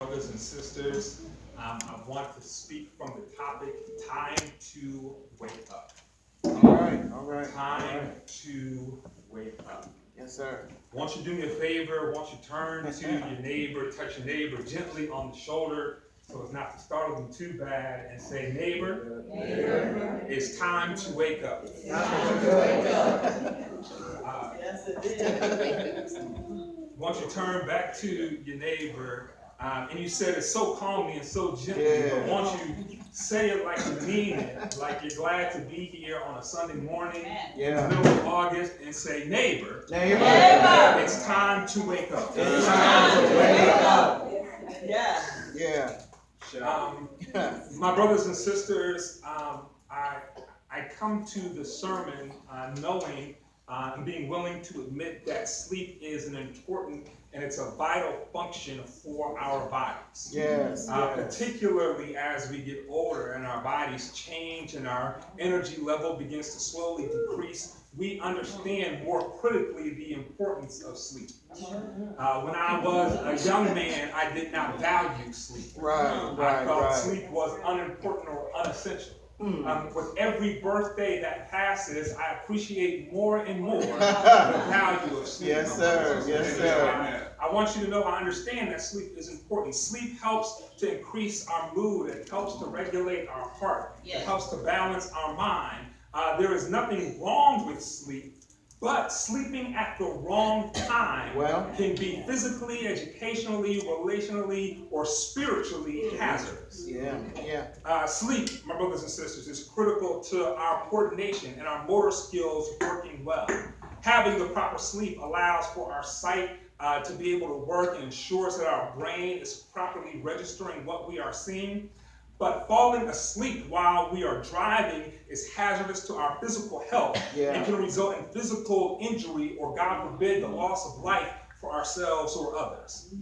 Brothers and sisters. I want to speak from the topic, time to wake up. Time to wake up. Yes, sir. Won't you do me a favor? Won't you turn to your neighbor, touch your neighbor gently on the shoulder so as not to startle them too bad, and say, neighbor, it's time to wake up. Yes, it is. Won't you turn back to your neighbor? And you said it so calmly and so gently, but won't you say it like you mean it, like you're glad to be here on a Sunday morning in the middle of August, and say, neighbor, it's time to wake up. It's time to wake up. Yeah. My brothers and sisters, I come to the sermon knowing and being willing to admit that sleep is an important and it's a vital function for our bodies. Yes. Particularly as we get older and our bodies change and our energy level begins to slowly decrease, we understand more critically the importance of sleep. When I was a young man, I did not value sleep. I felt sleep was unimportant or unessential. With every birthday that passes, I appreciate more and more the value of sleep. Yes, sir. Yes, sir. I want you to know I understand that sleep is important. Sleep helps to increase our mood. It helps to regulate our heart. It helps to balance our mind. There is nothing wrong with sleep, but sleeping at the wrong time can be physically, educationally, relationally, or spiritually hazardous. Sleep, my brothers and sisters, is critical to our coordination and our motor skills working well. Having the proper sleep allows for our sight to be able to work and ensures that our brain is properly registering what we are seeing. But falling asleep while we are driving is hazardous to our physical health and can result in physical injury or, God forbid, the loss of life for ourselves or others.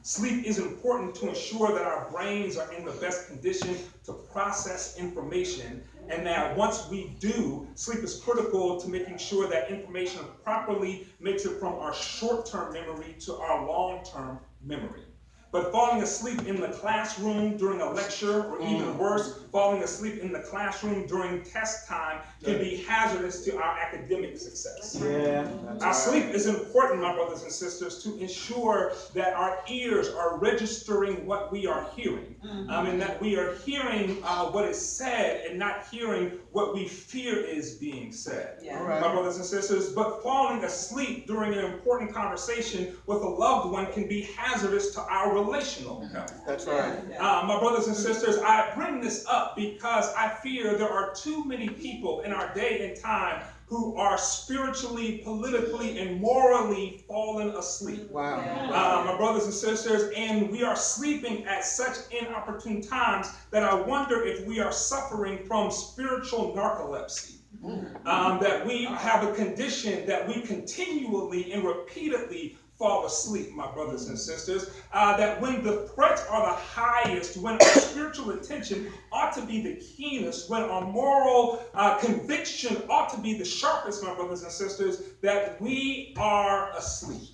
Sleep is important to ensure that our brains are in the best condition to process information, and that once we do, sleep is critical to making sure that information properly makes it from our short-term memory to our long-term memory. But falling asleep in the classroom during a lecture, or even worse, falling asleep in the classroom during test time can be hazardous to our academic success. Our sleep is important, my brothers and sisters, to ensure that our ears are registering what we are hearing, and that we are hearing what is said and not hearing what we fear is being said. My brothers and sisters, but falling asleep during an important conversation with a loved one can be hazardous to our relational health. That's right. My brothers and sisters, I bring this up because I fear there are too many people in our day and time who are spiritually, politically, and morally fallen asleep. My brothers and sisters, and we are sleeping at such inopportune times that I wonder if we are suffering from spiritual narcolepsy. That we have a condition that we continually and repeatedly fall asleep, my brothers and sisters, that when the threats are the highest, when our spiritual attention ought to be the keenest, when our moral conviction ought to be the sharpest, my brothers and sisters, that we are asleep.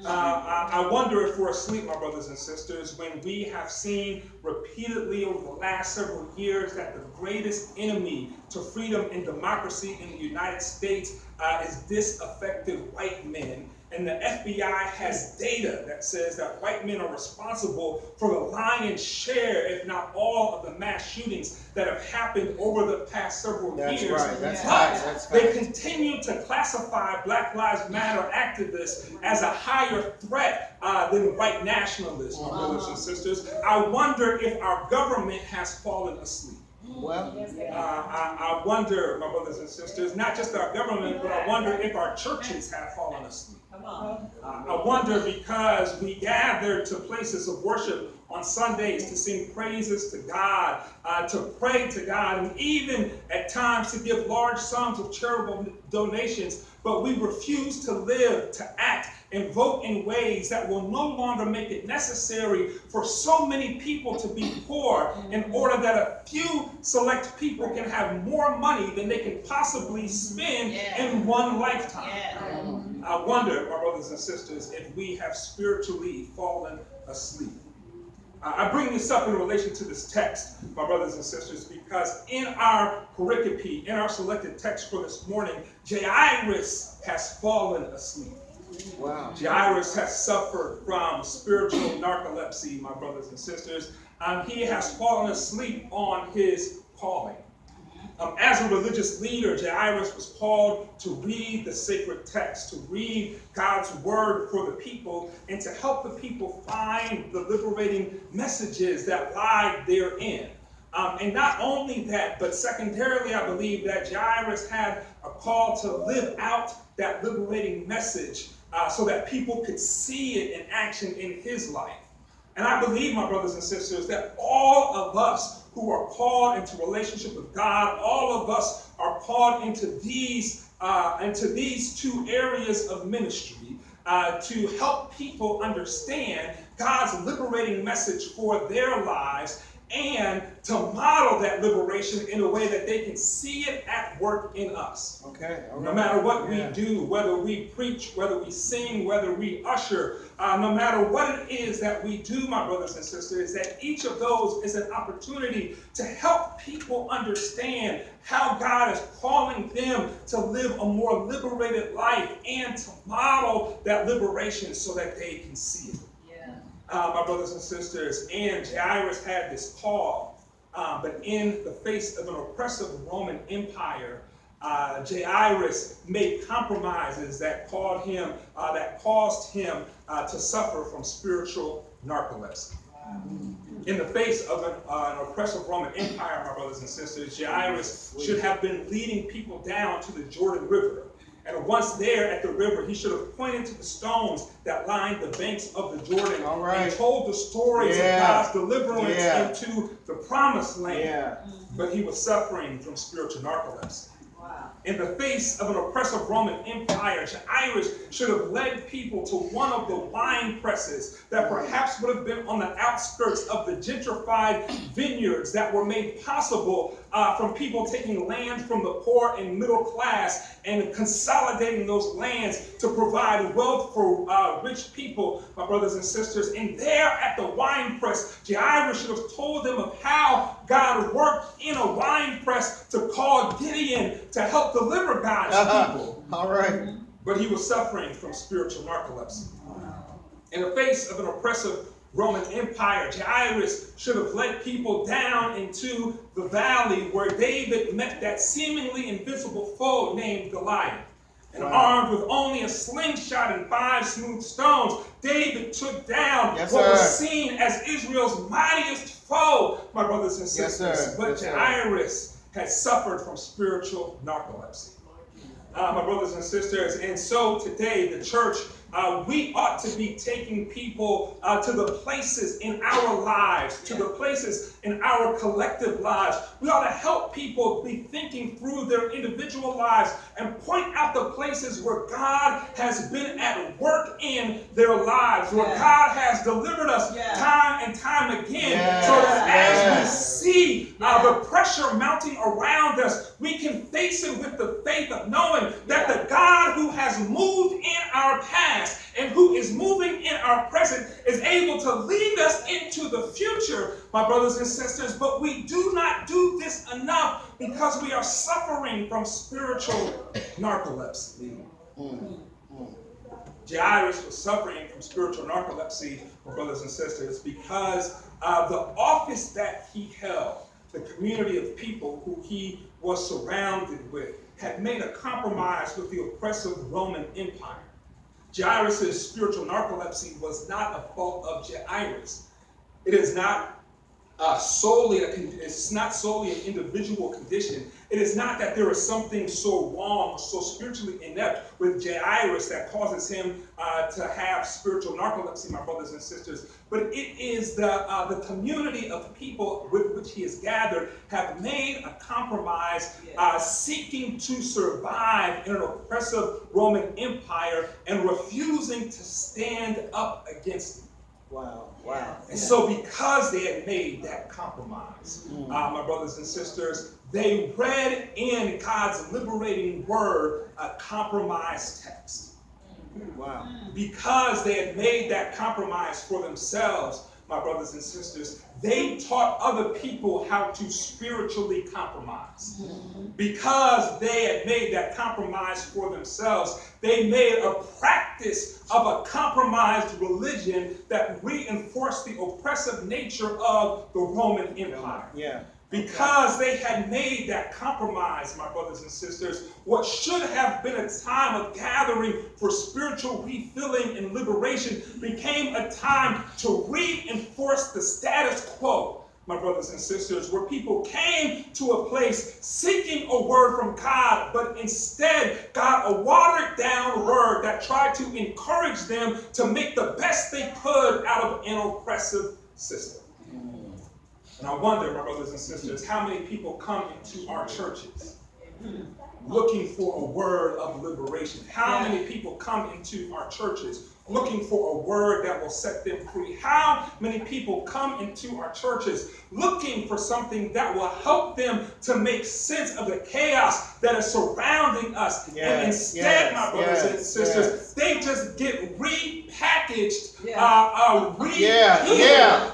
I wonder if we're asleep, my brothers and sisters, when we have seen repeatedly over the last several years that the greatest enemy to freedom and democracy in the United States is disaffected white men. And the FBI has data that says that white men are responsible for the lion's share, if not all, of the mass shootings that have happened over the past several years. But they continue to classify Black Lives Matter activists as a higher threat than white nationalists, my brothers and sisters. I wonder if our government has fallen asleep. I wonder, my brothers and sisters, not just our government, but I wonder if our churches have fallen asleep. I wonder because we gather to places of worship on Sundays to sing praises to God, to pray to God, and even at times to give large sums of charitable donations, but we refuse to live, to act, and vote in ways that will no longer make it necessary for so many people to be poor in order that a few select people can have more money than they can possibly spend in one lifetime. I wonder, my brothers and sisters, if we have spiritually fallen asleep. I bring this up in relation to this text, my brothers and sisters, because in our pericope, in our selected text for this morning, Jairus has fallen asleep. Wow. Jairus has suffered from spiritual narcolepsy, my brothers and sisters. He has fallen asleep on his calling. As a religious leader, Jairus was called to read the sacred text, to read God's word for the people, and to help the people find the liberating messages that lie therein. And not only that, but secondarily, I believe that Jairus had a call to live out that liberating message so that people could see it in action in his life. And I believe, my brothers and sisters, that all of us who are called into relationship with God, all of us are called into these two areas of ministry to help people understand God's liberating message for their lives and to model that liberation in a way that they can see it at work in us. Okay. All right. No matter what we do, whether we preach, whether we sing, whether we usher, no matter what it is that we do, my brothers and sisters, that each of those is an opportunity to help people understand how God is calling them to live a more liberated life and to model that liberation so that they can see it. My brothers and sisters, and Jairus had this call, but in the face of an oppressive Roman Empire, Jairus made compromises that caused him to suffer from spiritual narcolepsy. In the face of an oppressive Roman Empire, my brothers and sisters, Jairus should have been leading people down to the Jordan River. And once there at the river, he should have pointed to the stones that lined the banks of the Jordan and told the stories of God's deliverance into the promised land. But he was suffering from spiritual narcolepsy. In the face of an oppressive Roman Empire, Jairus should have led people to one of the wine presses that perhaps would have been on the outskirts of the gentrified vineyards that were made possible from people taking land from the poor and middle class and consolidating those lands to provide wealth for rich people, my brothers and sisters. And there at the wine press, Jairus should have told them of how God worked in a wine press to call Gideon to help deliver God's people. All right. But he was suffering from spiritual narcolepsy. In the face of an oppressive Roman Empire, Jairus should have led people down into the valley where David met that seemingly invisible foe named Goliath. And armed with only a slingshot and 5 smooth stones, David took down what was seen as Israel's mightiest foe, my brothers and sisters. But Jairus had suffered from spiritual narcolepsy. My brothers and sisters, and so today the church, we ought to be taking people to the places in our lives, to the places in our collective lives. We ought to help people be thinking through their individual lives and point out the places where God has been at work in their lives, where God has delivered us time and time again, so that as we see the pressure mounting around us, we can face it with the faith of knowing that the God who has moved in our past and who is moving in our present is able to lead us into the future, my brothers and sisters. But we do not do this enough because we are suffering from spiritual narcolepsy. Jairus was suffering from spiritual narcolepsy, my brothers and sisters, because the office that he held, the community of people who he was surrounded with, had made a compromise with the oppressive Roman Empire. Jairus' spiritual narcolepsy was not a fault of Jairus. It is not solely an individual condition. It is not that there is something so wrong, so spiritually inept with Jairus that causes him to have spiritual narcolepsy, my brothers and sisters. But it is the community of people with which he is gathered have made a compromise, seeking to survive in an oppressive Roman Empire and refusing to stand up against it. Wow. And so because they had made that compromise, my brothers and sisters, they read in God's liberating word a compromised text. Wow. Because they had made that compromise for themselves, my brothers and sisters, they taught other people how to spiritually compromise. Because they had made that compromise for themselves, they made a practice of a compromised religion that reinforced the oppressive nature of the Roman Empire. Yeah. Because they had made that compromise, my brothers and sisters, what should have been a time of gathering for spiritual refilling and liberation became a time to reinforce the status quo, my brothers and sisters, where people came to a place seeking a word from God, but instead got a watered down word that tried to encourage them to make the best they could out of an oppressive system. And I wonder, my brothers and sisters, how many people come into our churches looking for a word of liberation? How many people come into our churches looking for a word that will set them free? How many people come into our churches looking for something that will help them to make sense of the chaos that is surrounding us? And instead, my brothers and sisters, they just get repackaged,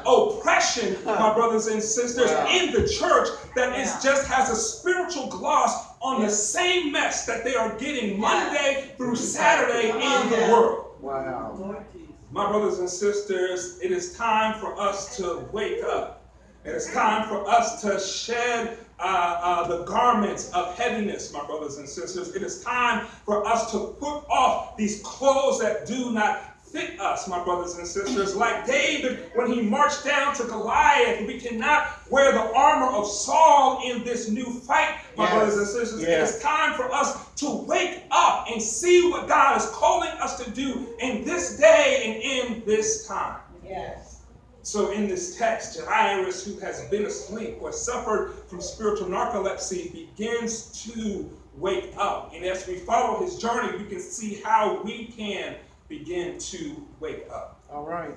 oppression, my brothers and sisters, in the church that is just has a spiritual gloss on the same mess that they are getting Monday through Saturday in the world. Wow. My brothers and sisters, it is time for us to wake up. It is time for us to shed the garments of heaviness, my brothers and sisters. It is time for us to put off these clothes that do not fit us, my brothers and sisters. Like David, when he marched down to Goliath, we cannot wear the armor of Saul in this new fight, my brothers and sisters. It is time for us to wake up and see what God is calling us to do in this day and in this time. Yes. So in this text, Jairus, who has been asleep, who has suffered from spiritual narcolepsy, begins to wake up. And as we follow his journey, we can see how we can begin to wake up. All right.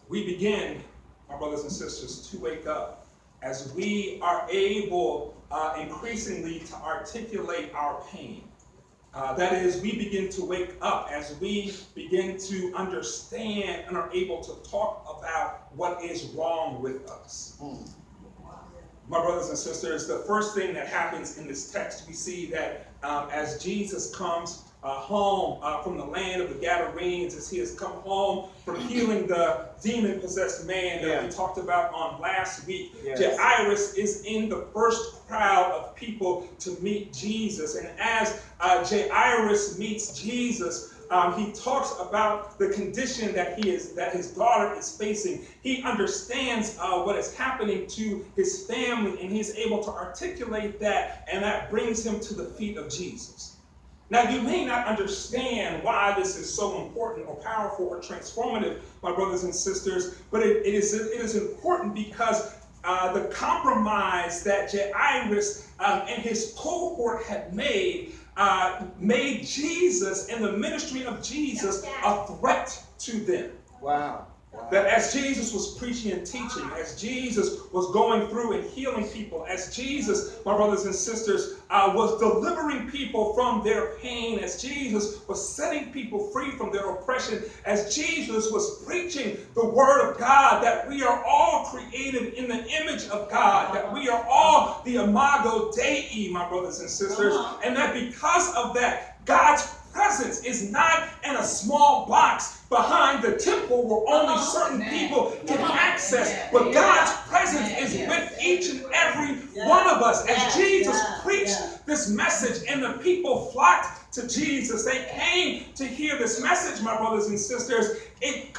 We begin, my brothers and sisters, to wake up as we are able increasingly to articulate our pain. That is, we begin to wake up as we begin to understand and are able to talk about what is wrong with us. My brothers and sisters, the first thing that happens in this text, we see that as Jesus comes home from the land of the Gadarenes, as he has come home from healing the demon-possessed man that we talked about on last week. Jairus is in the first crowd of people to meet Jesus. And as Jairus meets Jesus, he talks about the condition that his daughter is facing. He understands what is happening to his family, and he's able to articulate that, and that brings him to the feet of Jesus. Now, you may not understand why this is so important or powerful or transformative, my brothers and sisters, but it is important because the compromise that Jairus and his cohort had made Jesus and the ministry of Jesus a threat to them. Wow. That as Jesus was preaching and teaching, as Jesus was going through and healing people, as Jesus, my brothers and sisters, was delivering people from their pain, as Jesus was setting people free from their oppression, as Jesus was preaching the word of God, that we are all created in the image of God, that we are all the imago Dei, my brothers and sisters, and that because of that, God's presence is not in a small box behind the temple where only certain people can access, but God's presence is with each and every one of us. As Jesus preached this message and the people flocked to Jesus, they came to hear this message, my brothers and sisters. It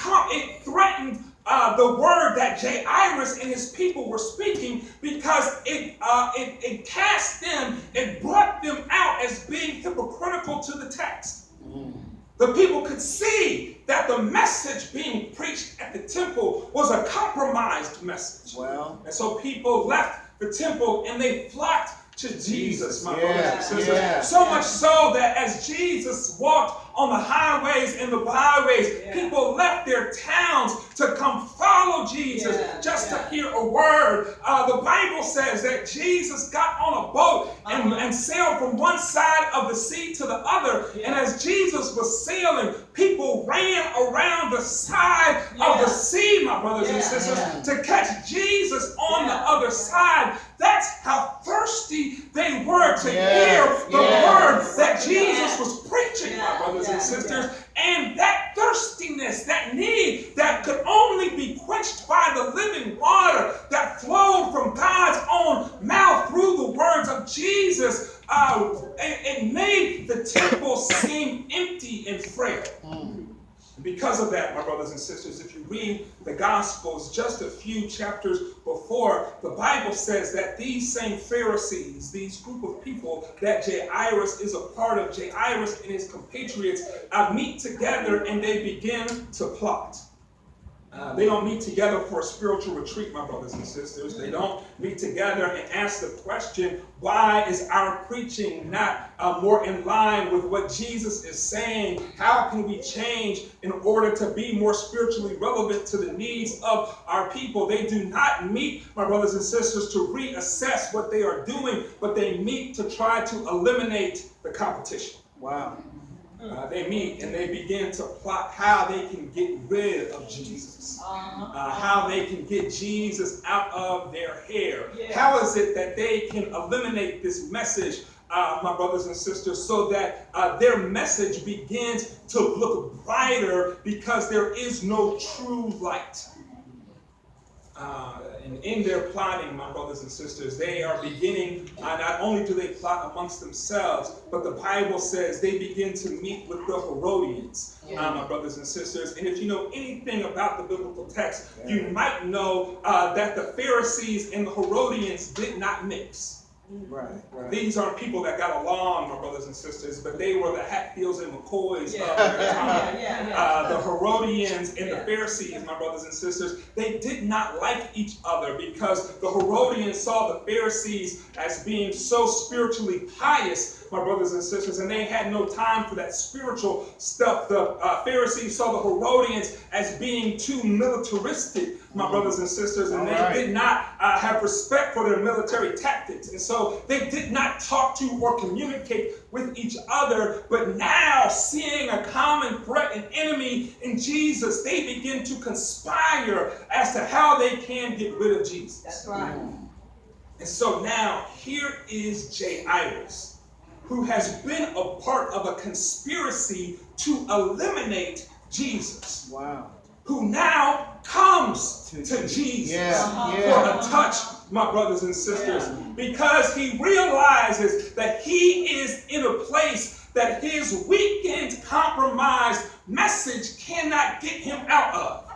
threatened the word that Jairus and his people were speaking, because it cast them, it brought them out as being hypocritical to the text. The people could see that the message being preached at the temple was a compromised message. Well. And so people left the temple and they flocked to Jesus, my brothers and sisters. Yeah. So much so that as Jesus walked on the highways and the byways, people left their towns to come follow Jesus just to hear a word. The Bible says that Jesus got on a boat and sailed from one side of the sea to the other. And as Jesus was sailing, people ran around the side of the sea, my brothers and sisters, to catch Jesus on the other side. That's how thirsty they were to hear the word that Jesus was preaching, my brothers and sisters. And that thirstiness, that need that could only be quenched by the living water that flowed from God's own mouth through the words of Jesus, it made the temple seem empty and frail. Because of that, my brothers and sisters, if you read the Gospels just a few chapters before, the Bible says that these same Pharisees, these group of people that Jairus is a part of, Jairus and his compatriots, meet together and they begin to plot. They don't meet together for a spiritual retreat, my brothers and sisters. They don't meet together and ask the question, why is our preaching not more in line with what Jesus is saying? How can we change in order to be more spiritually relevant to the needs of our people? They do not meet, my brothers and sisters, to reassess what they are doing, but they meet to try to eliminate the competition. Wow. They meet and they begin to plot how they can get rid of Jesus, how they can get Jesus out of their hair. How is it that they can eliminate this message, my brothers and sisters, so that their message begins to look brighter because there is no true light. And in their plotting, my brothers and sisters, they are beginning, not only do they plot amongst themselves, but the Bible says they begin to meet with the Herodians, my brothers and sisters. And if you know anything about the biblical text, you might know that the Pharisees and the Herodians did not mix. Right. These aren't people that got along, my brothers and sisters, but they were the Hatfields and McCoys of their time. The Herodians and the Pharisees, my brothers and sisters, they did not like each other because the Herodians saw the Pharisees as being so spiritually pious, my brothers and sisters, and they had no time for that spiritual stuff. The Pharisees saw the Herodians as being too militaristic, my brothers and sisters, and they did not have respect for their military tactics. And so they did not talk to or communicate with each other. But now, seeing a common threat and enemy in Jesus, they begin to conspire as to how they can get rid of Jesus. That's right. And so now, here is Jairus, who has been a part of a conspiracy to eliminate Jesus. Wow. Who now comes to Jesus for a touch, my brothers and sisters, because he realizes that he is in a place that his weakened, compromised message cannot get him out of.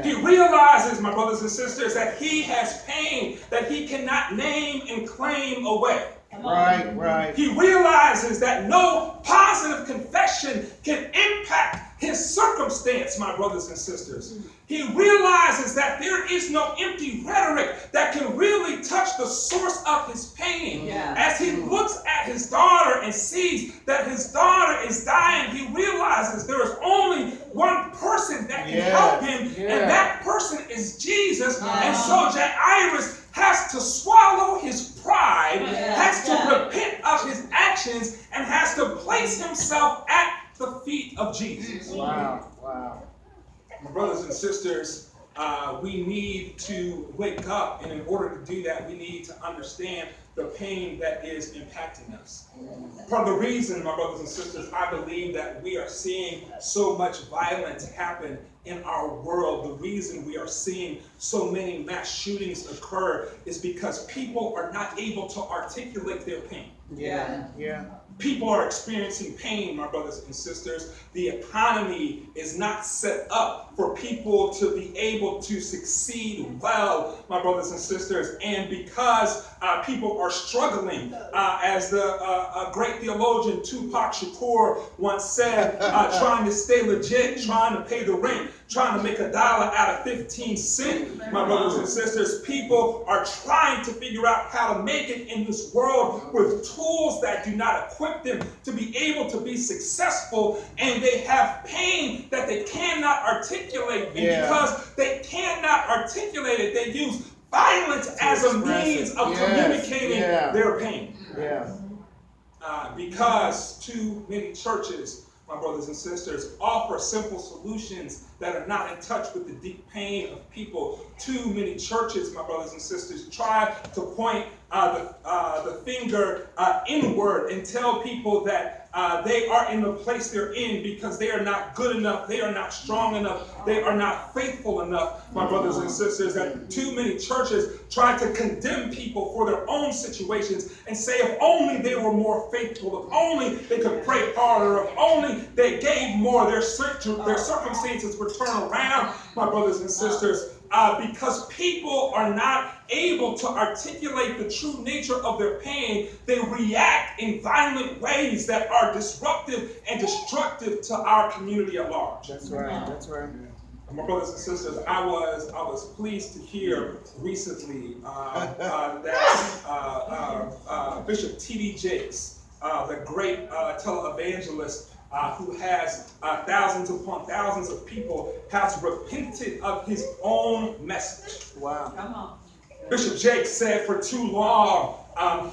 He realizes, my brothers and sisters, that he has pain that he cannot name and claim away. Right. He realizes that no positive confession can impact his circumstance, my brothers and sisters. He realizes that there is no empty rhetoric that can really touch the source of his pain. As he looks at his daughter and sees that his daughter is dying, he realizes there is only one person that can help him, and that person is Jesus. And so Jairus has to swallow his pride, has to repent of his actions, and has to place himself at the feet of Jesus. Wow. My brothers and sisters, we need to wake up, and in order to do that, we need to understand the pain that is impacting us. Part of the reason, my brothers and sisters, I believe that we are seeing so much violence happen in our world, the reason we are seeing so many mass shootings occur is because people are not able to articulate their pain. People are experiencing pain, my brothers and sisters. The economy is not set up for people to be able to succeed well, my brothers and sisters. And because people are struggling, as the great theologian Tupac Shakur once said, trying to stay legit, trying to pay the rent, trying to make $1 out of 15 cents. My brothers and sisters, people are trying to figure out how to make it in this world with tools that do not equip them to be able to be successful, and they have pain that they cannot articulate. And because they cannot articulate it, they use violence as a means of communicating their pain. Because too many churches, my brothers and sisters, offer simple solutions that are not in touch with the deep pain of people. Too many churches, my brothers and sisters, try to point the finger inward and tell people that they are in the place they're in because they are not good enough, they are not strong enough, they are not faithful enough, my brothers and sisters. That too many churches try to condemn people for their own situations and say if only they were more faithful, if only they could pray harder, if only they gave more, their circumstances would turn around, my brothers and sisters. Because people are not able to articulate the true nature of their pain, they react in violent ways that are disruptive and destructive to our community at large. That's right. That's right. My brothers and sisters, I was pleased to hear recently that Bishop T.D. Jakes, the great televangelist, who has thousands upon thousands of people, has repented of his own message. Wow. Come on. Bishop Jakes said for too long,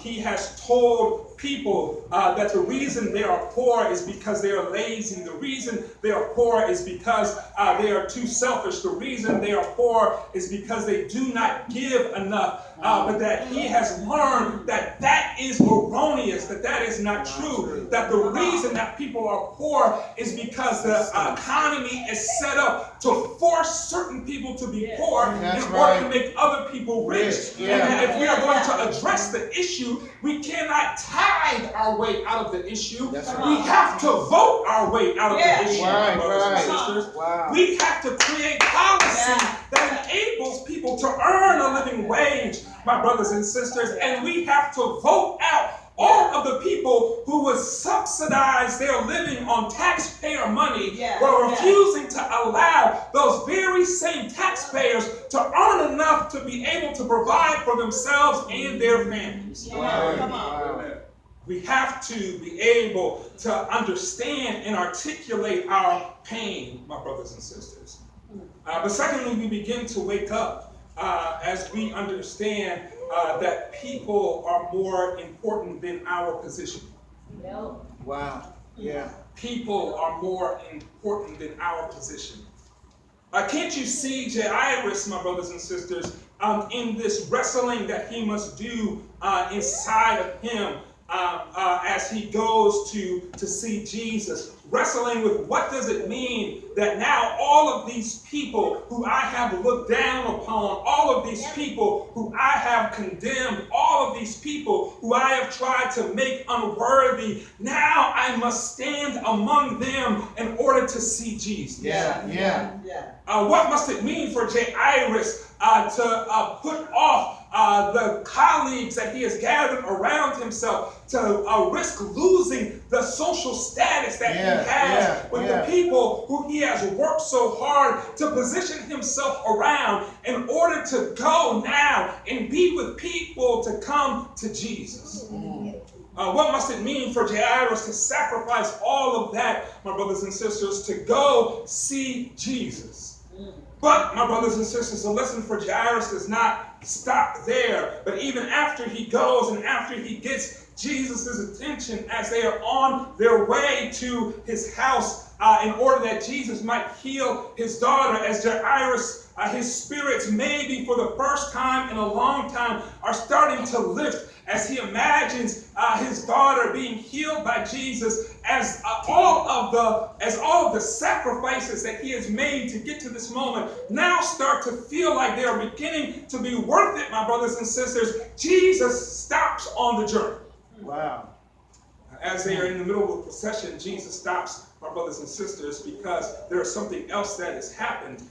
he has told people that the reason they are poor is because they are lazy. The reason they are poor is because they are too selfish. The reason they are poor is because they do not give enough. But that he has learned that that is erroneous, that is not true. That the reason that people are poor is because the economy is set up to force certain people to be poor in order to make other people rich. And that if we are going to address the issue, we cannot tithe our way out of the issue. We have to vote our way out of the issue, brothers and sisters. We have to create policy that enables people to earn a living wage, my brothers and sisters, and we have to vote out all of the people who would subsidize their living on taxpayer money while refusing to allow those very same taxpayers to earn enough to be able to provide for themselves and their families. We have to be able to understand and articulate our pain, my brothers and sisters. But secondly, we begin to wake up as we understand that people are more important than our position. Wow. Yeah. People are more important than our position. Can't you see Jairus, my brothers and sisters, in this wrestling that he must do inside of him as he goes to see Jesus? Wrestling with what does it mean that now all of these people who I have looked down upon, all of these people who I have condemned, all of these people who I have tried to make unworthy, now I must stand among them in order to see Jesus. What must it mean for Jairus to put off the colleagues that he has gathered around himself, to risk losing the social status that he has with the people who he has worked so hard to position himself around in order to go now and be with people to come to Jesus? What must it mean for Jairus to sacrifice all of that, my brothers and sisters, to go see Jesus? But, my brothers and sisters, the lesson for Jairus does not stop there. But even after he goes and after he gets Jesus' attention as they are on their way to his house in order that Jesus might heal his daughter, as Jairus, his spirits maybe for the first time in a long time are starting to lift as he imagines his daughter being healed by Jesus, as all of the sacrifices that he has made to get to this moment now start to feel like they are beginning to be worth it, my brothers and sisters. Jesus stops on the journey. Wow. As they are in the middle of the procession, Jesus stops, my brothers and sisters, because there is something else that has happened.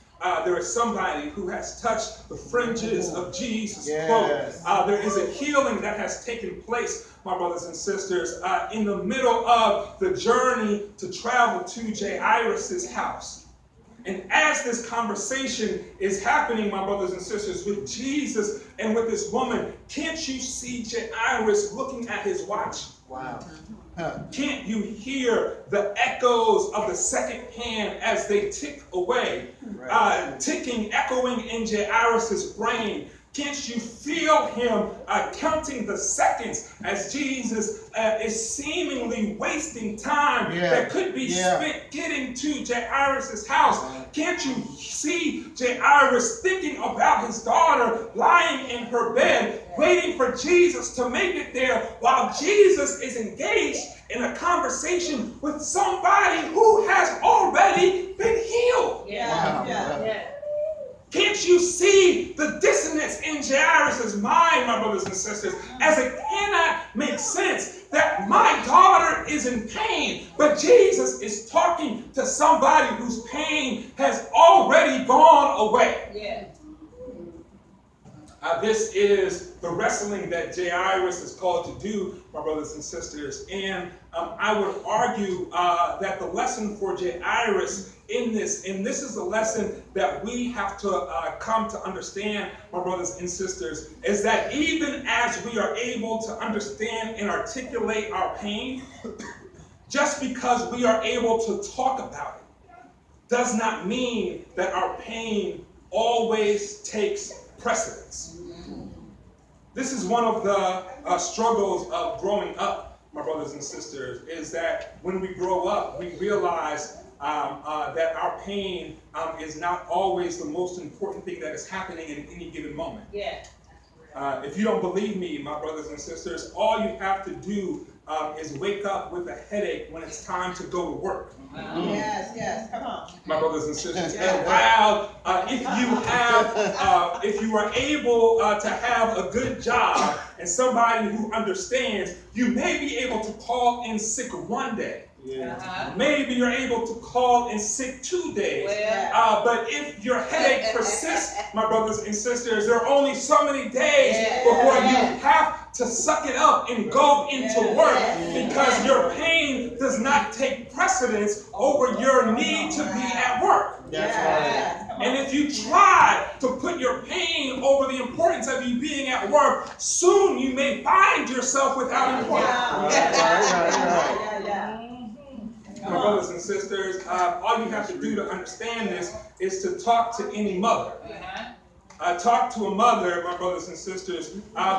there is somebody who has touched the fringes of Jesus' Yes. cloak. There is a healing that has taken place, my brothers and sisters, in the middle of the journey to travel to Jairus' house. And as this conversation is happening, my brothers and sisters, with Jesus and with this woman, can't you see Jairus looking at his watch? Wow. Can't you hear the echoes of the second hand as they tick away? Ticking, echoing in Jairus' brain. Can't you feel him counting the seconds as Jesus is seemingly wasting time that could be spent getting to Jairus' house? Can't you see Jairus thinking about his daughter lying in her bed, waiting for Jesus to make it there while Jesus is engaged in a conversation with somebody who has already been healed? Can't you see the dissonance in Jairus' mind, my brothers and sisters, as it cannot make sense that my daughter is in pain, but Jesus is talking to somebody whose pain has already gone away? This is the wrestling that Jairus is called to do, my brothers and sisters. And I would argue that the lesson for Jairus in this, and this is the lesson that we have to come to understand, my brothers and sisters, is that even as we are able to understand and articulate our pain, just because we are able to talk about it does not mean that our pain always takes precedence. This is one of the struggles of growing up, my brothers and sisters, is that when we grow up, we realize that our pain is not always the most important thing that is happening in any given moment. If you don't believe me, my brothers and sisters, all you have to do is wake up with a headache when it's time to go to work. Come on. My brothers and sisters, and while if you are able to have a good job and somebody who understands, you may be able to call in sick one day. Maybe you're able to call in sick 2 days. But if your headache persists, my brothers and sisters, there are only so many days before you have to suck it up and go into work, because your pain does not take precedence over your need to be at work. And if you try to put your pain over the importance of you being at work, soon you may find yourself without employment. My brothers and sisters, all you have to do to understand this is to talk to any mother. Talk to a mother, my brothers and sisters,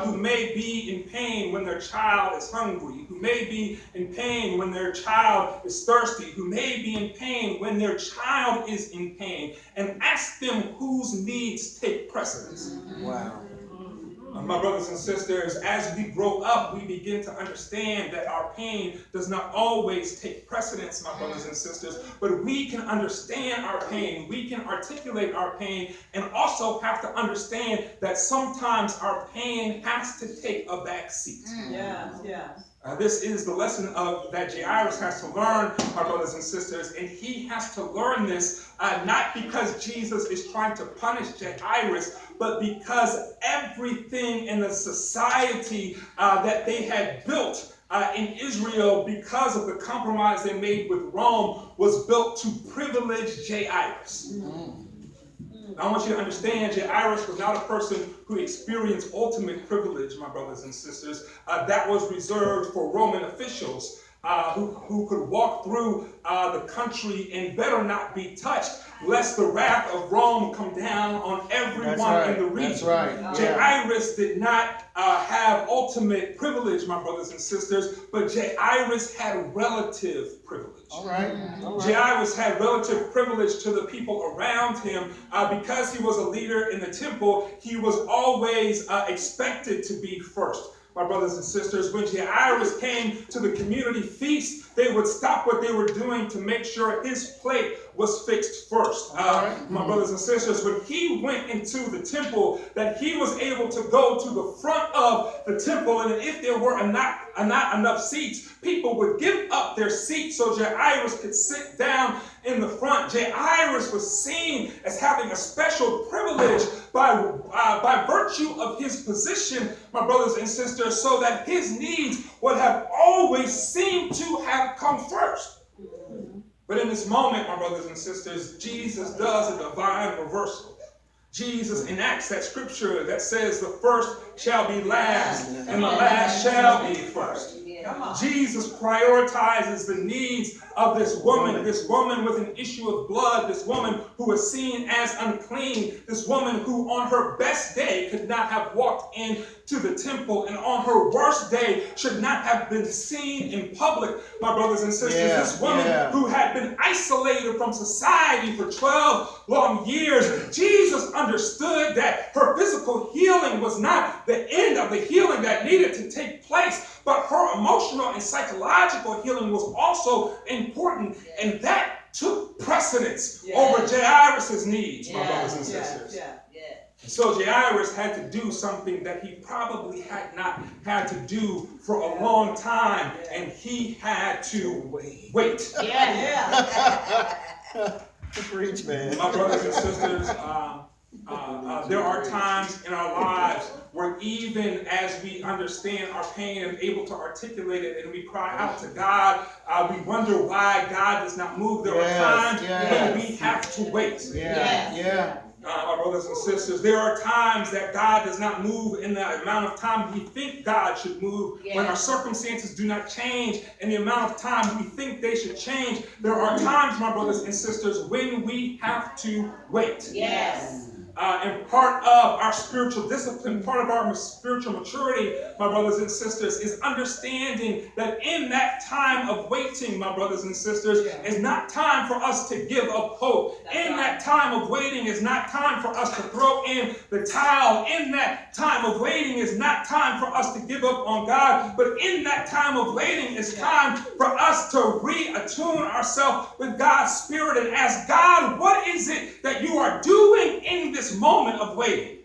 who may be in pain when their child is hungry, who may be in pain when their child is thirsty, who may be in pain when their child is in pain, and ask them whose needs take precedence. Wow. My brothers and sisters, as we grow up, we begin to understand that our pain does not always take precedence, my brothers and sisters, but we can understand our pain, we can articulate our pain, and also have to understand that sometimes our pain has to take a back seat. This is the lesson that Jairus has to learn, my brothers and sisters, and he has to learn this not because Jesus is trying to punish Jairus, but because everything in the society that they had built in Israel, because of the compromise they made with Rome, was built to privilege Jairus. I want you to understand, Jairus was not a person who experienced ultimate privilege, my brothers and sisters. That was reserved for Roman officials who could walk through the country and better not be touched, lest the wrath of Rome come down on everyone in the region. Jairus did not have ultimate privilege, my brothers and sisters, but Jairus had relative privilege. Jairus had relative privilege to the people around him. Because he was a leader in the temple, he was always expected to be first. my brothers and sisters, when Jairus came to the community feast, they would stop what they were doing to make sure his plate was fixed first. My brothers and sisters, when he went into the temple, that he was able to go to the front of the temple, and if there were not enough seats, people would give up their seats so Jairus could sit down in the front. Jairus was seen as having a special privilege by virtue of his position, my brothers and sisters, so that his needs would have always seemed to have come first. But in this moment, my brothers and sisters, Jesus does a divine reversal. Jesus enacts that scripture that says the first shall be last and the last shall be first. Jesus prioritizes the needs of this woman with an issue of blood, this woman who was seen as unclean, this woman who on her best day could not have walked into the temple, and on her worst day should not have been seen in public, my brothers and sisters. This woman who had been isolated from society for 12 long years. Jesus understood that her physical healing was not the end of the healing that needed to take place, but her emotional and psychological healing was also important, and that took precedence over Jairus' needs, my brothers and sisters. So Jairus had to do something that he probably had not had to do for a long time, and he had to wait. Preach, man. My brothers and sisters, there are times in our lives where even as we understand our pain and able to articulate it and we cry out to God, we wonder why God does not move. There are times when we have to wait. My brothers and sisters, there are times that God does not move in the amount of time we think God should move. When our circumstances do not change in the amount of time we think they should change, there are times, my brothers and sisters, when we have to wait. And part of our spiritual discipline, part of our spiritual maturity, my brothers and sisters, is understanding that in that time of waiting, my brothers and sisters, is not time for us to give up hope. In that time of waiting is not time for us to throw in the towel. In that time of waiting is not time for us to give up on God. But in that time of waiting is time for us to reattune ourselves with God's Spirit and ask God, what is it that you are doing in this moment of waiting?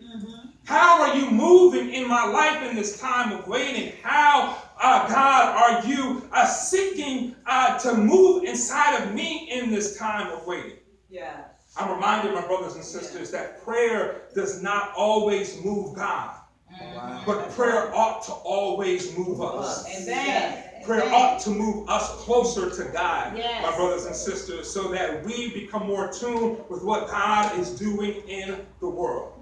How are you moving in my life in this time of waiting? How, God, are you seeking to move inside of me in this time of waiting? I'm reminded, my brothers and sisters, that prayer does not always move God, but prayer ought to always move us. Prayer ought to move us closer to God, my brothers and sisters, so that we become more tuned with what God is doing in the world.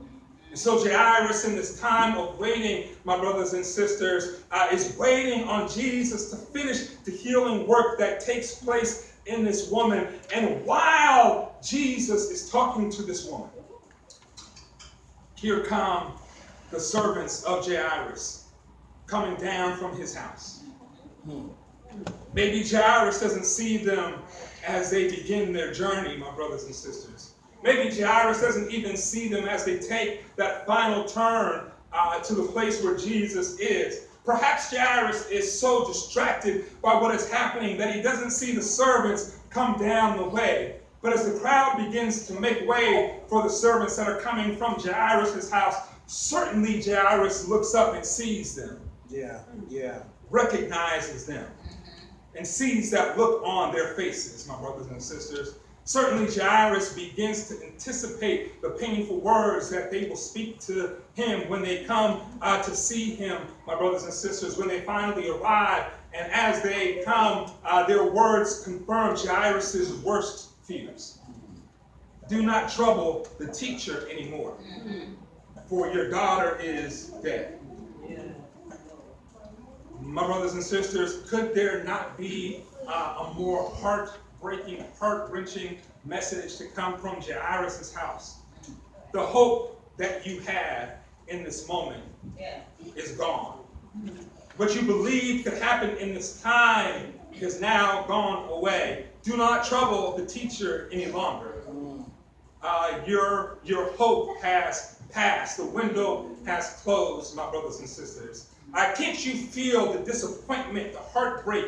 And so Jairus, in this time of waiting, my brothers and sisters, is waiting on Jesus to finish the healing work that takes place in this woman. And while Jesus is talking to this woman, here come the servants of Jairus coming down from his house. Maybe Jairus doesn't see them as they begin their journey, my brothers and sisters. Maybe Jairus doesn't even see them as they take that final turn to the place where Jesus is. Perhaps Jairus is so distracted by what is happening that he doesn't see the servants come down the way. But as the crowd begins to make way for the servants that are coming from Jairus' house, certainly Jairus looks up and sees them. Recognizes them and sees that look on their faces, my brothers and sisters. Certainly Jairus begins to anticipate the painful words that they will speak to him when they come to see him, my brothers and sisters, when they finally arrive. And as they come, their words confirm Jairus' worst fears. Do not trouble the teacher anymore, for your daughter is dead. My brothers and sisters, could there not be a more heartbreaking, heart-wrenching message to come from Jairus' house? The hope that you had in this moment is gone. What you believed could happen in this time is now gone away. Do not trouble the teacher any longer. Your hope has passed. The window has closed, my brothers and sisters. Can't you feel the disappointment, the heartbreak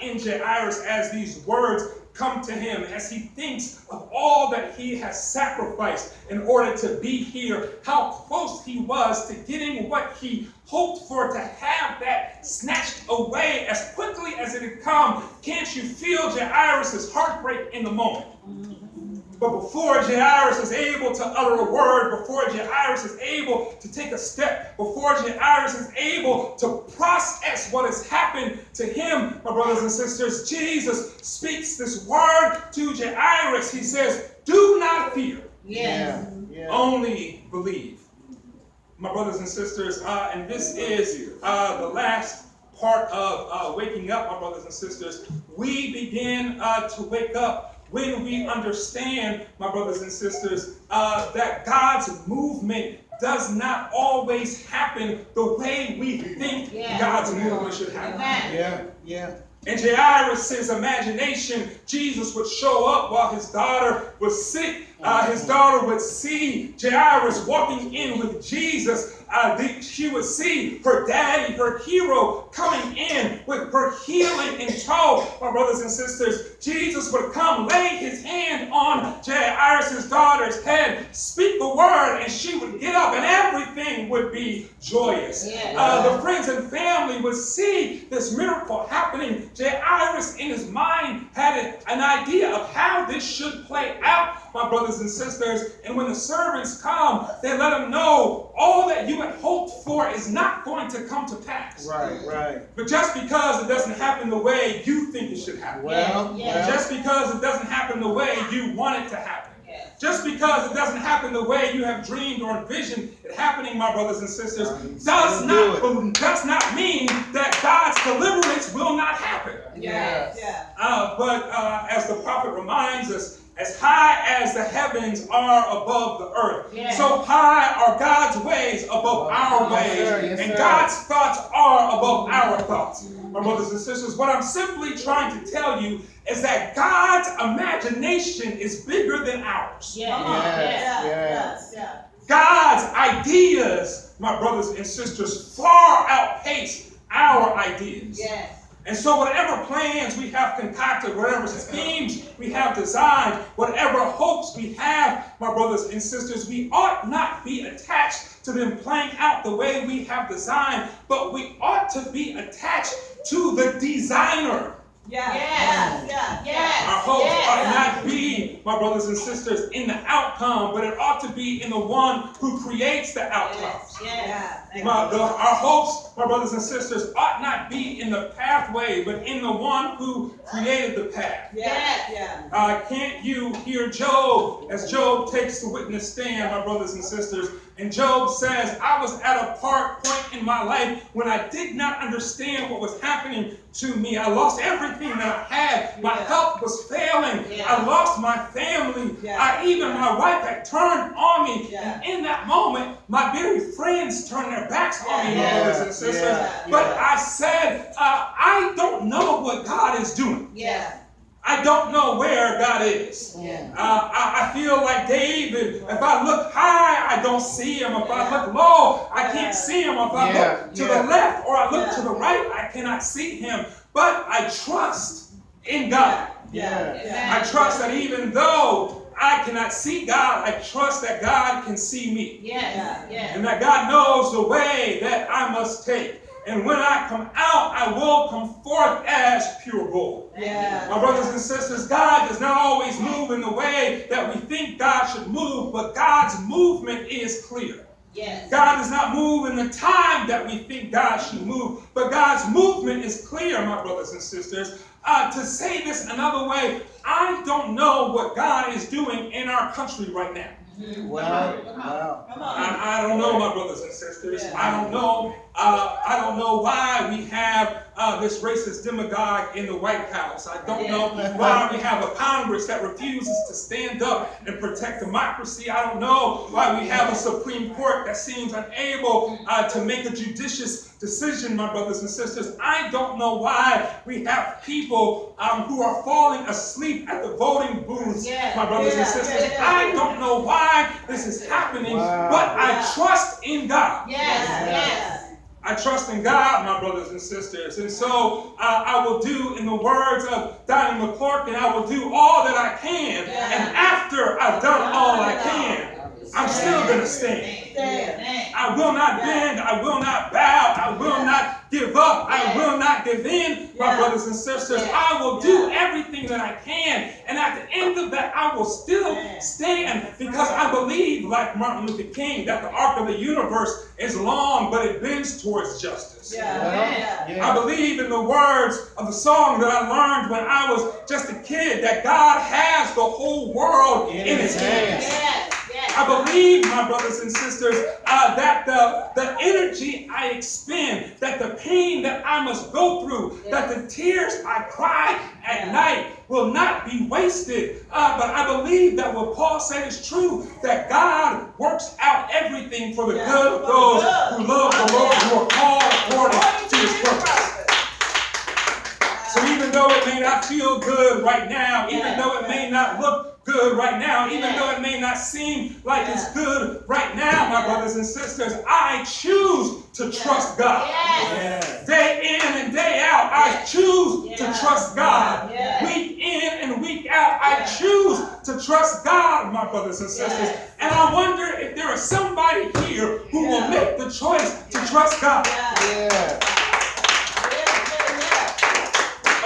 in Jairus as these words come to him, as he thinks of all that he has sacrificed in order to be here, how close he was to getting what he hoped for, to have that snatched away as quickly as it had come? Can't you feel Jairus' heartbreak in the moment? But before Jairus is able to utter a word, before Jairus is able to take a step, before Jairus is able to process what has happened to him, my brothers and sisters, Jesus speaks this word to Jairus. He says, do not fear, only believe. My brothers and sisters, and this is the last part of waking up, my brothers and sisters. We begin to wake up when we understand, my brothers and sisters, that God's movement does not always happen the way we think God's movement should happen. In Jairus' imagination, Jesus would show up while his daughter was sick. His daughter would see Jairus walking in with Jesus. She would see her daddy, her hero, coming in with her healing in tow. My brothers and sisters, Jesus would come, lay his hand on Jairus' daughter's head, speak the word, and she would get up, and everything would be joyous. The friends and family would see this miracle happening. Jairus, in his mind, had an idea of how this should play out, my brothers and sisters. And when the servants come, they let him know all that you had hoped for is not going to come to pass. Right. But just because it doesn't happen the way you think it should happen. Just because it doesn't happen the way you want it to happen. Just because it doesn't happen the way you have dreamed or envisioned it happening, my brothers and sisters, does not mean that God's deliverance will not happen. But as the prophet reminds us, as high as the heavens are above the earth, so high are God's ways above our ways, and God's thoughts are above our thoughts. My brothers and sisters, what I'm simply trying to tell you is that God's imagination is bigger than ours. God's ideas, my brothers and sisters, far outpace our ideas. And so whatever plans we have concocted, whatever schemes we have designed, whatever hopes we have, my brothers and sisters, we ought not be attached to them playing out the way we have designed, but we ought to be attached to the designer. Our hopes ought not be, my brothers and sisters, in the outcome, but it ought to be in the one who creates the outcomes. Our hopes, my brothers and sisters, ought not be in the pathway, but in the one who created the path. Can't you hear Job as Job takes the witness stand, my brothers and sisters? And Job says, I was at a point in my life when I did not understand what was happening to me. I lost everything that I had. My health was failing. I lost my family. Even my wife had turned on me. And in that moment, my very friends turned their backs on me, my brothers and sisters. But I said, I don't know what God is doing. I don't know where God is. I feel like David. If I look high, I don't see him. If I look low, I can't see him. If I look to the left or I look to the right, I cannot see him. But I trust in God. I trust that even though I cannot see God, I trust that God can see me. And that God knows the way that I must take. And when I come out, I will come forth as pure gold. My brothers and sisters, God does not always move in the way that we think God should move, but God's movement is clear. God does not move in the time that we think God should move, but God's movement is clear, my brothers and sisters. To say this another way, I don't know what God is doing in our country right now. I don't know, my brothers and sisters. I don't know. I don't know why we have this racist demagogue in the White House. I don't know why we have a Congress that refuses to stand up and protect democracy. I don't know why we have a Supreme Court that seems unable to make a judicious decision, my brothers and sisters. I don't know why we have people who are falling asleep at the voting booths, my brothers and sisters. I don't know why this is happening, but I trust in God. I trust in God, my brothers and sisters. And so I will do, in the words of Donnie McClurkin, I will do all that I can. And after I've done all I can, I'm still going to stand. I will not bend. I will not bow. I will not give up. I will not give in, my brothers and sisters. I will do everything that I can. And at the end of that, I will still stand, because I believe, like Martin Luther King, that the arc of the universe is long, but it bends towards justice. I believe in the words of the song that I learned when I was just a kid, that God has the whole world in his hands. I believe, my brothers and sisters, that the energy I expend, that the pain that I must go through, that the tears I cry at night will not be wasted. But I believe that what Paul said is true, that God works out everything for the good of those who love the Lord, who are called according to his purpose. So even though it may not feel good right now, even though it may not look good right now, even though it may not seem like it's good right now, my brothers and sisters, I choose to trust God. Day in and day out, I choose to trust God. Week in and week out, I choose to trust God, my brothers and sisters. And I wonder if there is somebody here who will make the choice to trust God.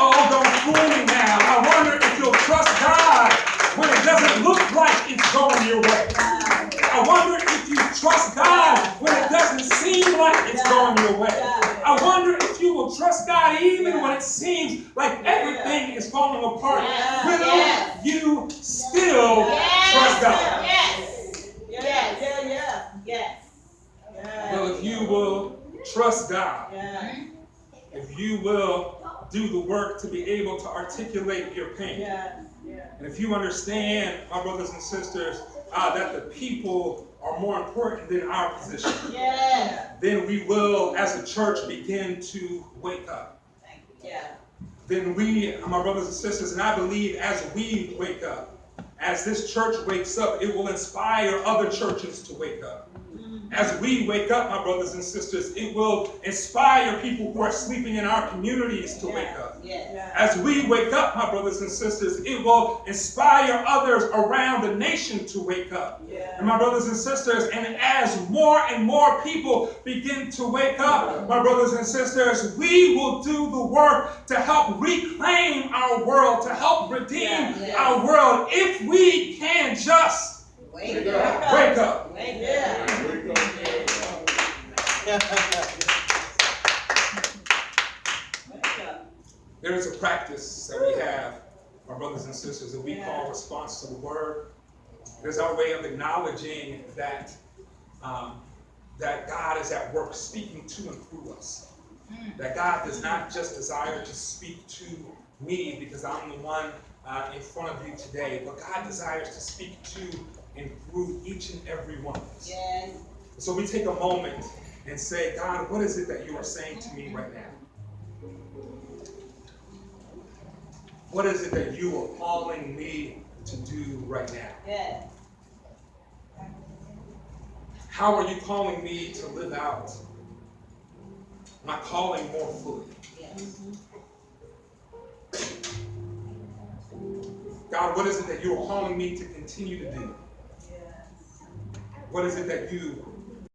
Oh, don't fool me now. I wonder if you'll trust God when it doesn't look like it's going your way. I wonder if you trust God when it doesn't seem like it's going your way. I wonder if you will trust God even when it seems like everything is falling apart. Will you still trust God? Well, if you will trust God, if you will do the work to be able to articulate your pain, and if you understand, my brothers and sisters, that the people are more important than our position, then we will, as a church, begin to wake up. Then we, my brothers and sisters, and I believe as we wake up, as this church wakes up, it will inspire other churches to wake up. As we wake up, my brothers and sisters, it will inspire people who are sleeping in our communities to wake up. As we wake up, my brothers and sisters, it will inspire others around the nation to wake up. And my brothers and sisters, and as more and more people begin to wake up, my brothers and sisters, we will do the work to help reclaim our world, to help redeem our world, if we can just wake up. There is a practice that we have, my brothers and sisters, that we call response to the word. It is our way of acknowledging that that God is at work speaking to and through us. That God does not just desire to speak to me because I'm the one in front of you today, but God desires to speak to and through each and every one of us. So we take a moment and say, God, what is it that you are saying to me right now? What is it that you are calling me to do right now? How are you calling me to live out my calling more fully? God, what is it that you are calling me to continue to do? What is it that you